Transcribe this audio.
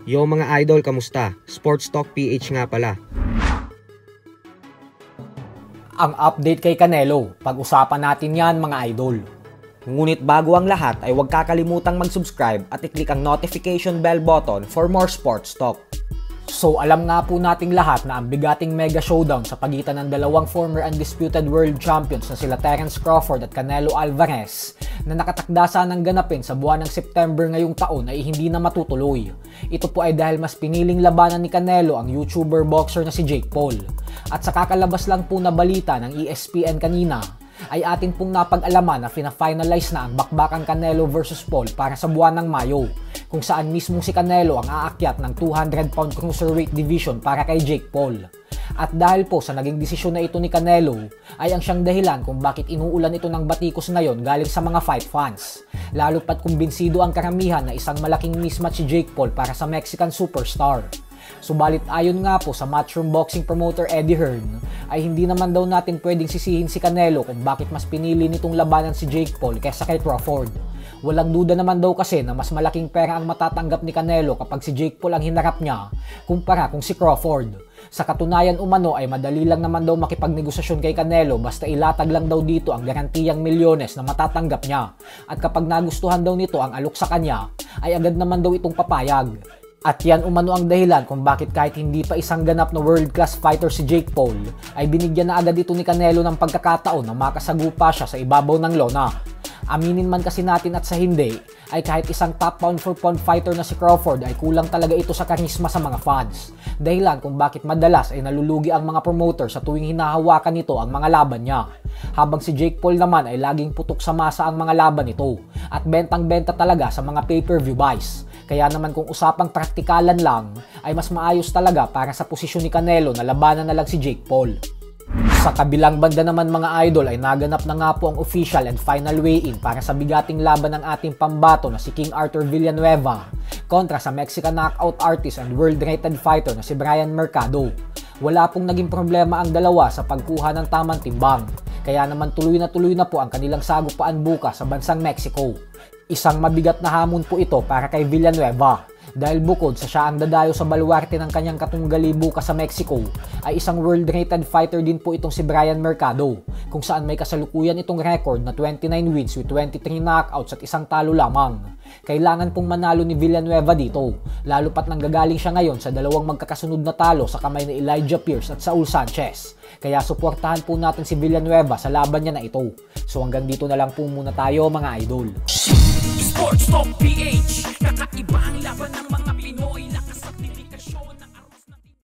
Yo mga idol, kamusta? Sports Talk PH nga pala. Ang update kay Canelo, pag-usapan natin yan mga idol. Ngunit bago ang lahat ay huwag kakalimutang mag-subscribe at i-click ang notification bell button for more sports talk. So alam nga po nating lahat na ang bigating mega showdown sa pagitan ng dalawang former undisputed world champions na sila Terence Crawford at Canelo Alvarez na nakatakda sanang ganapin sa buwan ng September ngayong taon ay hindi na matutuloy. Ito po ay dahil mas piniling labanan ni Canelo ang YouTuber boxer na si Jake Paul. At sa kakalabas lang po na balita ng ESPN kanina, ay atin pong napag-alaman na fina-finalize na ang bakbakang Canelo vs Paul para sa buwan ng Mayo, kung saan mismo si Canelo ang aakyat ng 200-pound cruiserweight division para kay Jake Paul. At dahil po sa naging desisyon na ito ni Canelo, ay ang siyang dahilan kung bakit inuulan ito ng batikos ngayon galing sa mga fight fans. Lalo pat kumbinsido ang karamihan na isang malaking mismatch si Jake Paul para sa Mexican superstar. Subalit ayon nga po sa Matchroom Boxing promoter Eddie Hearn, ay hindi naman daw natin pwedeng sisihin si Canelo kung bakit mas pinili nitong labanan si Jake Paul kaysa kay Crawford. Walang duda naman daw kasi na mas malaking pera ang matatanggap ni Canelo kapag si Jake Paul ang hinarap niya kumpara kung si Crawford. Sa katunayan umano ay madali lang naman daw makipagnegosasyon kay Canelo basta ilatag lang daw dito ang garantiyang milyones na matatanggap niya. At kapag nagustuhan daw nito ang alok sa kanya, ay agad naman daw itong papayag. At yan umano ang dahilan kung bakit kahit hindi pa isang ganap na world-class fighter si Jake Paul, ay binigyan na agad ito ni Canelo ng pagkakataon na makasagupa siya sa ibabaw ng lona. Aminin man kasi natin at sa hindi, ay kahit isang top pound for pound fighter na si Crawford ay kulang talaga ito sa karisma sa mga fans. Dahilan kung bakit madalas ay nalulugi ang mga promoter sa tuwing hinahawakan nito ang mga laban niya. Habang si Jake Paul naman ay laging putok sa masa ang mga laban nito at bentang-benta talaga sa mga pay-per-view buys. Kaya naman kung usapang praktikalan lang, ay mas maayos talaga para sa posisyon ni Canelo na labanan na lang si Jake Paul. Sa kabilang banda naman mga idol ay naganap na nga po ang official and final weigh-in para sa bigating laban ng ating pambato na si King Arthur Villanueva kontra sa Mexican knockout artist and world-rated fighter na si Bryan Mercado. Wala pong naging problema ang dalawa sa pagkuha ng tamang timbang, kaya naman tuloy na po ang kanilang sagupaan bukas sa bansang Mexico. Isang mabigat na hamon po ito para kay Villanueva dahil bukod sa siya ang dadayo sa baluarte ng kanyang katunggali bukas sa Mexico, ay isang world-rated fighter din po itong si Bryan Mercado, kung saan may kasalukuyan itong record na 29 wins with 23 knockouts at isang talo lamang. Kailangan pong manalo ni Villanueva dito, lalo pat nanggagaling siya ngayon sa dalawang magkakasunod na talo sa kamay ni Elijah Pierce at Saul Sanchez. Kaya suportahan po natin si Villanueva sa laban niya na ito. So hanggang dito na lang po muna tayo mga idol. Sports Talk PH, kakaiba ang laban ng